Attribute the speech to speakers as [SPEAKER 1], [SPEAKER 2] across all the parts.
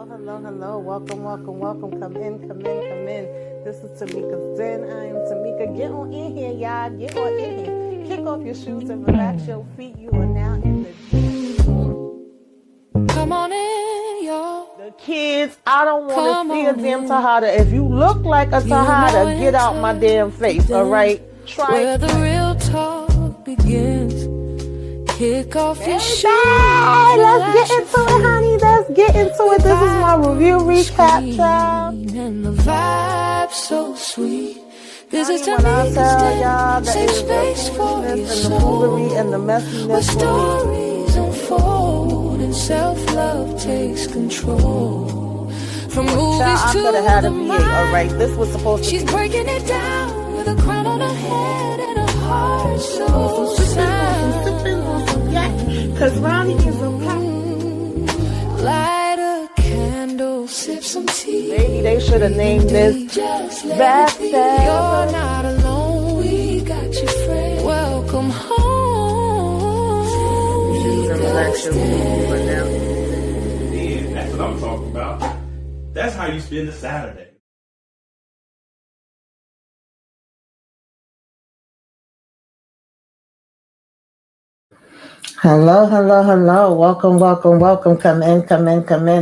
[SPEAKER 1] Hello. Welcome. Come in. This is Tamika's Den. I am Tamika. Get on in here, y'all. Get on in here. Kick off your shoes and relax your feet. You are now in the den.
[SPEAKER 2] Come on in, y'all.
[SPEAKER 1] The kids, I don't want to see a damn Tahada. If you look like a Tahada, get out my damn face, all right?
[SPEAKER 2] Try where the real talk begins. Kick off your shoes.
[SPEAKER 1] Let's get into it, honey. Let's get into it. This is my review recap, child.
[SPEAKER 2] And the vibe so sweet. This is
[SPEAKER 1] when I tell y'all that
[SPEAKER 2] safe space for your
[SPEAKER 1] and the
[SPEAKER 2] soul.
[SPEAKER 1] foolery and the messiness,
[SPEAKER 2] where stories unfold and self-love takes control. From movies to
[SPEAKER 1] the mind. All right, this was supposed to.
[SPEAKER 2] She's breaking it down with a crown on her head and a heart so sound.
[SPEAKER 1] Cause Ronnie is a
[SPEAKER 2] light a candle, sip some tea.
[SPEAKER 1] Maybe they should have named this Backstab.
[SPEAKER 2] You're not alone, we got your friend. Welcome home.
[SPEAKER 3] Yeah, that's what I'm talking about. That's how you spend a Saturday.
[SPEAKER 1] Hello. Welcome. Come in.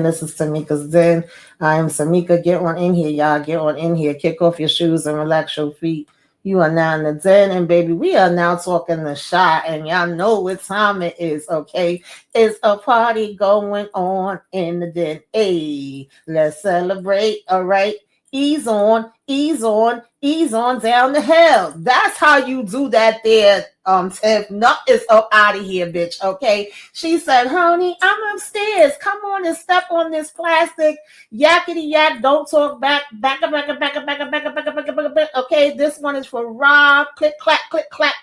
[SPEAKER 1] This is Tamika's Den. I am Tamika. Get on in here, y'all. Get on in here. Kick off your shoes and relax your feet. You are now in the den, and baby, we are now talking the shot, and y'all know what time it is, okay? It's a party going on in the den. Hey, let's celebrate, all right? Ease on down the hill. That's how you do that there, Tiff. Nut is up out of here, bitch, okay? She said, honey, I'm upstairs. Come on and step on this plastic. Yakety yak, don't talk back up. Okay, this one is for Rob. Click, clack.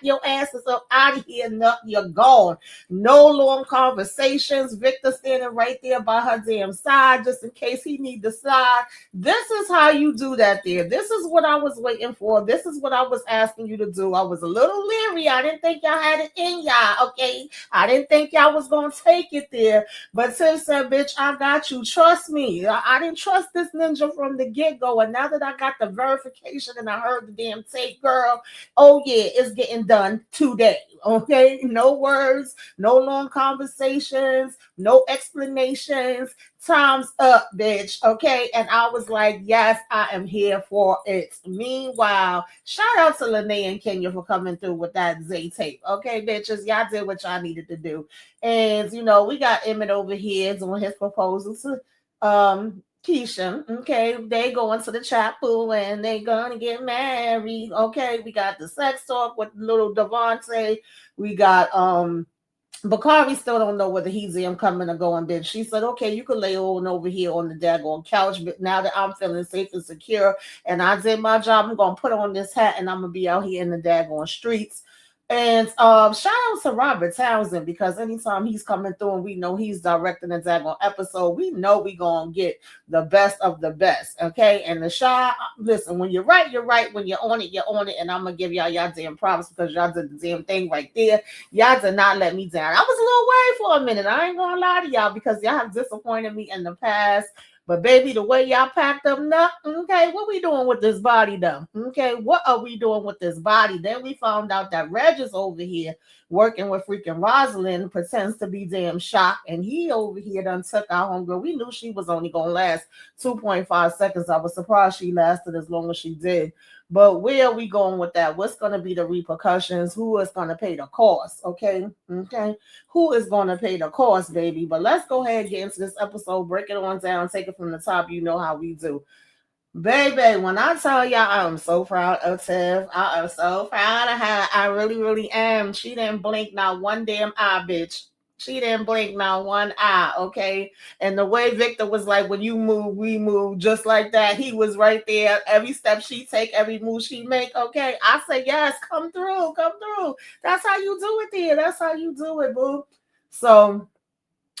[SPEAKER 1] Your ass is up out of here, Nut. You're gone. No long conversations. Victor standing right there by her damn side, just in case he need the side. This is how you do that there. This is what I was waiting for. This is what I was asking you to do. I was a little leery. I didn't think y'all had it in y'all, okay? I didn't think y'all was going to take it there. But Tiff said, bitch, I got you. Trust me. I didn't trust this ninja from the get-go. And now that I got the verification and I heard the damn tape, girl, oh, yeah, it's getting done today, okay? No words, no long conversations, no explanations. Time's up, bitch, okay? And I was like, yes, I am here for it. Meanwhile, shout out to Lene and Kenya for coming through with that Z tape, okay, bitches? Y'all did what y'all needed to do. And, you know, we got Emmett over here doing his proposal to Keisha, okay? They going to the chapel and they gonna get married, okay? We got the sex talk with little Devontae. We got, Bakari still don't know whether he's coming or going, bitch. She said, okay, you can lay on over here on the daggone couch, but now that I'm feeling safe and secure and I did my job, I'm going to put on this hat and I'm going to be out here in the daggone streets. And shout out to Robert Townsend, because anytime he's coming through and we know he's directing a daggone episode, we know we going to get the best of the best, okay? And the shot, listen, when you're right, you're right. When you're on it, and I'm going to give y'all damn props because y'all did the damn thing right there. Y'all did not let me down. I was a little worried for a minute. I ain't going to lie to y'all because y'all have disappointed me in the past. But baby, the way y'all packed them up, okay, what we doing with this body though? Okay, what are we doing with this body? Then we found out that Reg is over here working with freaking Rosalind, pretends to be damn shocked, and he over here done took our homegirl. We knew she was only gonna last 2.5 seconds. I was surprised she lasted as long as she did. But where are we going with that? What's going to be the repercussions? Who is going to pay the cost? Okay. Who is going to pay the cost, baby? But let's go ahead and get into this episode. Break it on down. Take it from the top. You know how we do. Baby, when I tell y'all I'm so proud of Tiff, I am so proud of her. I really, really am. She didn't blink not one damn eye, bitch. She didn't blink not one eye, okay? And the way Victor was like, when you move, we move, just like that. He was right there. Every step she take, every move she make, okay? I say, yes, come through. That's how you do it there. That's how you do it, boo. So,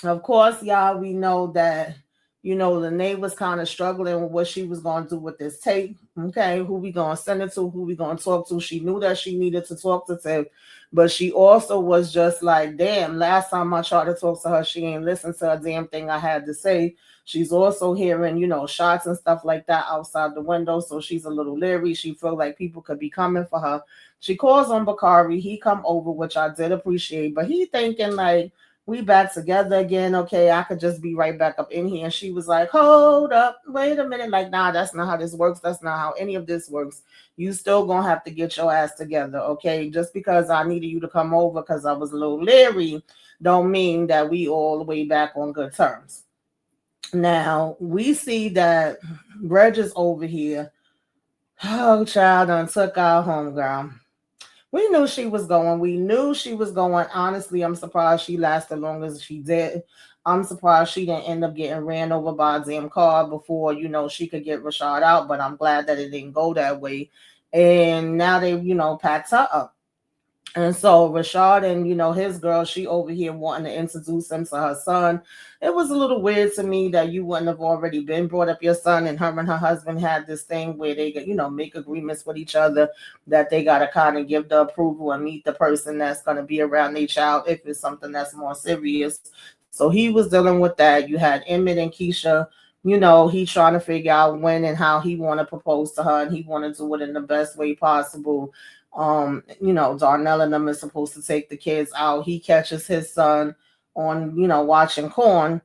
[SPEAKER 1] of course, y'all, we know that Lene was kind of struggling with what she was going to do with this tape. Okay, who we going to send it to? Who we going to talk to? She knew that she needed to talk to Tiff, but she also was just like, damn, last time I tried to talk to her, she ain't listened to a damn thing I had to say. She's also hearing, shots and stuff like that outside the window, so she's a little leery. She feel like people could be coming for her. She calls on Bakari. He come over, which I did appreciate, but he thinking like, we back together again. Okay, I could just be right back up in here. And she was like, hold up, wait a minute. Like, nah, that's not how this works. That's not how any of this works. You still gonna have to get your ass together, okay? Just because I needed you to come over because I was a little leery, don't mean that we all the way back on good terms. Now, we see that Reg is over here. Oh, child, done took our homegirl. We knew she was going. We knew she was going. Honestly, I'm surprised she lasted long as she did. I'm surprised she didn't end up getting ran over by a damn car before, she could get Rashad out. But I'm glad that it didn't go that way. And now they, packed her up. And so Rashad and, his girl, she over here wanting to introduce him to her son. It was a little weird to me that you wouldn't have already been brought up your son, and her husband had this thing where they, make agreements with each other that they got to kind of give the approval and meet the person that's going to be around their child if it's something that's more serious. So he was dealing with that. You had Emmett and Keisha. He trying to figure out when and how he want to propose to her, and he want to do it in the best way possible. Darnell and them is supposed to take the kids out. He catches his son on, watching Corn.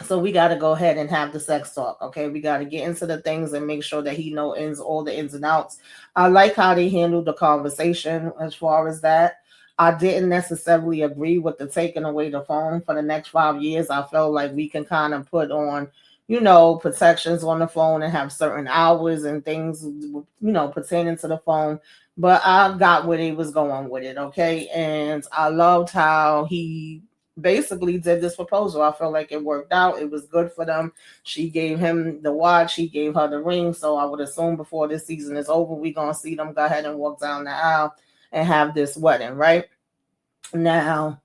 [SPEAKER 1] So we got to go ahead and have the sex talk. Okay. We got to get into the things and make sure that he knows all the ins and outs. I like how they handled the conversation as far as that. I didn't necessarily agree with the taking away the phone for the next 5 years. I felt like we can kind of put on, protections on the phone and have certain hours and things, pertaining to the phone. But I got where he was going with it, okay? And I loved how he basically did this proposal. I felt like it worked out. It was good for them. She gave him the watch. He gave her the ring. So I would assume before this season is over, we're going to see them go ahead and walk down the aisle and have this wedding, right? Now,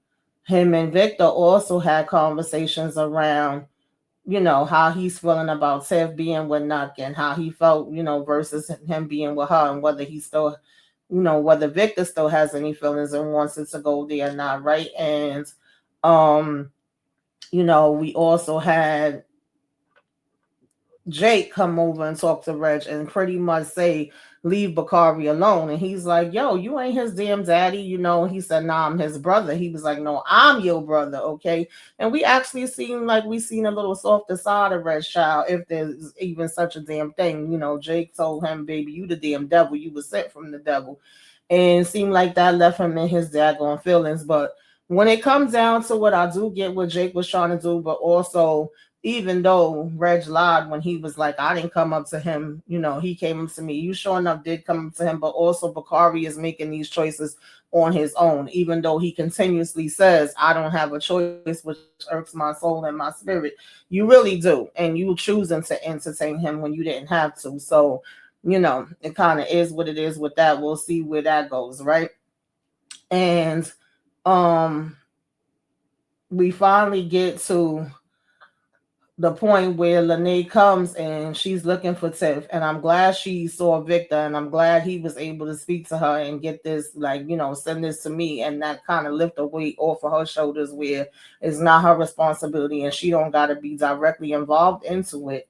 [SPEAKER 1] him and Victor also had conversations around, how he's feeling about Tiff being with Nuck and how he felt, versus him being with her, and whether he still, whether Victor still has any feelings and wants it to go there or not, right? And, we also had Jake come over and talk to Reg and pretty much say, leave Bakari alone. And he's like, yo, you ain't his damn daddy. He said, nah, I'm his brother. He was like, no, I'm your brother. Okay. And we actually seem like we seen a little softer side of Reg's child, if there's even such a damn thing. Jake told him, baby, you the damn devil. You was sent from the devil. And it seemed like that left him in his daggone feelings. But when it comes down to what I do get what Jake was trying to do, but also, even though Reg lied when he was like, I didn't come up to him, he came up to me. You sure enough did come up to him, but also Bakari is making these choices on his own, even though he continuously says, I don't have a choice, which irks my soul and my spirit. You really do. And you choosing to entertain him when you didn't have to. So, it kind of is what it is with that. We'll see where that goes, right? And we finally get to the point where Lene comes and she's looking for Tiff, and I'm glad she saw Victor, and I'm glad he was able to speak to her and get this, send this to me, and that kind of lift the weight off of her shoulders where it's not her responsibility and she don't got to be directly involved into it.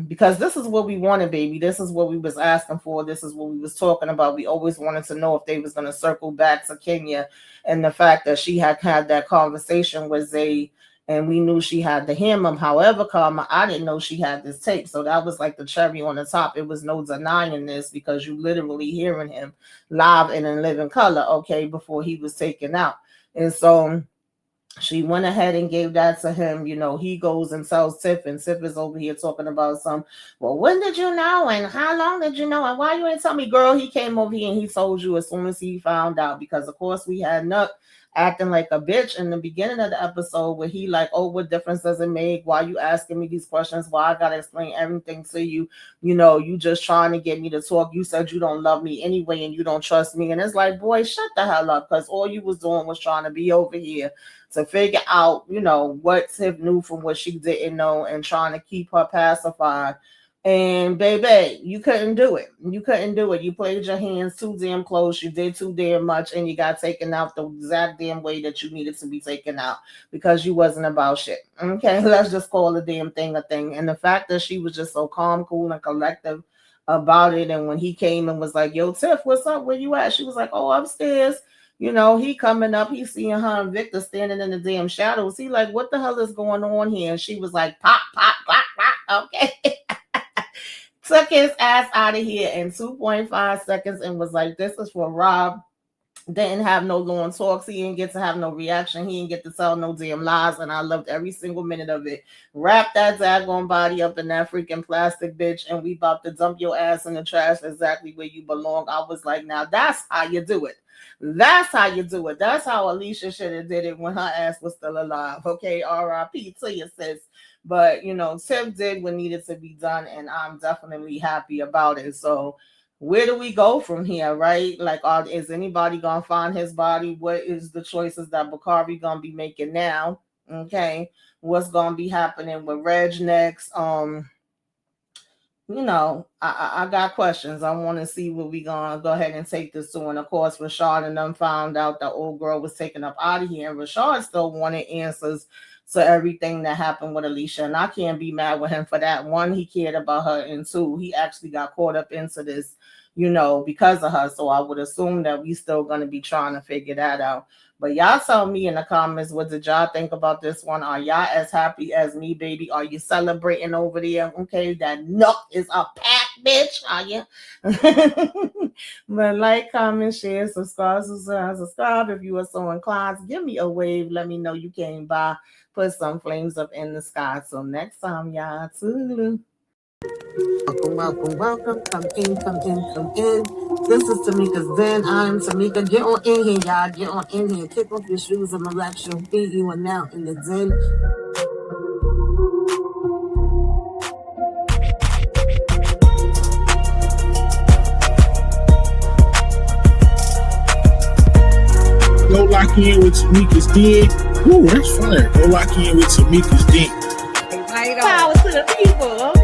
[SPEAKER 1] Because this is what we wanted, baby. This is what we was asking for. This is what we was talking about. We always wanted to know if they was going to circle back to Kenya, and the fact that she had that conversation with Zay, and we knew she had the him. However, Karma, I didn't know she had this tape. So that was like the cherry on the top. It was no denying this, because you literally hearing him live and in living color, okay, before he was taken out. And so she went ahead and gave that to him. He goes and tells Tiff, and Tiff is over here talking about well, when did you know? And how long did you know? And why you ain't tell me? Girl, he came over here and he told you as soon as he found out, because of course we had Nuck acting like a bitch in the beginning of the episode where he like, oh, what difference does it make? Why you asking me these questions? Why I gotta explain everything to you? You know, you just trying to get me to talk. You said you don't love me anyway and you don't trust me. And it's like, boy, shut the hell up, because all you was doing was trying to be over here to figure out, you know, what Tiff knew from what she didn't know and trying to keep her pacified. And baby, you couldn't do it. You couldn't do it. You played your hands too damn close. You did too damn much, and you got taken out the exact damn way that you needed to be taken out because you wasn't about shit. Okay, let's just call the damn thing a thing. And the fact that she was just so calm, cool, and collective about it. And when he came and was like, yo, Tiff, what's up? Where you at? She was like, oh, upstairs. You know, he coming up, he seeing her and Victor standing in the damn shadows. He like, what the hell is going on here? And she was like, pop, pop, pop, pop. Okay. Took his ass out of here in 2.5 seconds and was like, this is for Rob. Didn't have no long talks. He didn't get to have no reaction. He didn't get to tell no damn lies. And I loved every single minute of it. Wrap that daggone body up in that freaking plastic, bitch. And we about to dump your ass in the trash exactly where you belong. I was like, now that's how you do it. That's how you do it. That's how Alicia should have did it when her ass was still alive. Okay, R.I.P. to you, sis. But, you know, Tiff did what needed to be done, and I'm definitely happy about it. So where do we go from here, right? Like, is anybody going to find his body? What is the choices that Bakari going to be making now? Okay, what's going to be happening with Reg next? You know, I got questions. I want to see what we going to go ahead and take this to. And, of course, Rashad and them found out the old girl was taken up out of here, and Rashad still wanted answers to everything that happened with Alicia, and I can't be mad with him for that. One, he cared about her, and two, he actually got caught up into this, you know, because of her. So I would assume that we still going to be trying to figure that out. But y'all tell me in the comments, what did y'all think about this one? Are y'all as happy as me, baby? Are you celebrating over there? Okay, that nut is a pack, bitch. Are you? But like, comment, share, subscribe if you are so inclined. Give me a wave. Let me know you came by. Put some flames up in the sky. So next time, y'all, toodaloo. Welcome. Come in. This is Tamika's Den. I'm Tamika. Get on in here, y'all. Get on in here. Kick off your shoes and relax your feet. You are now in the Den.
[SPEAKER 4] Go lock in with Tamika's Den. Ooh, that's fire. Go lock in with Tamika's Den.
[SPEAKER 1] Power to the people.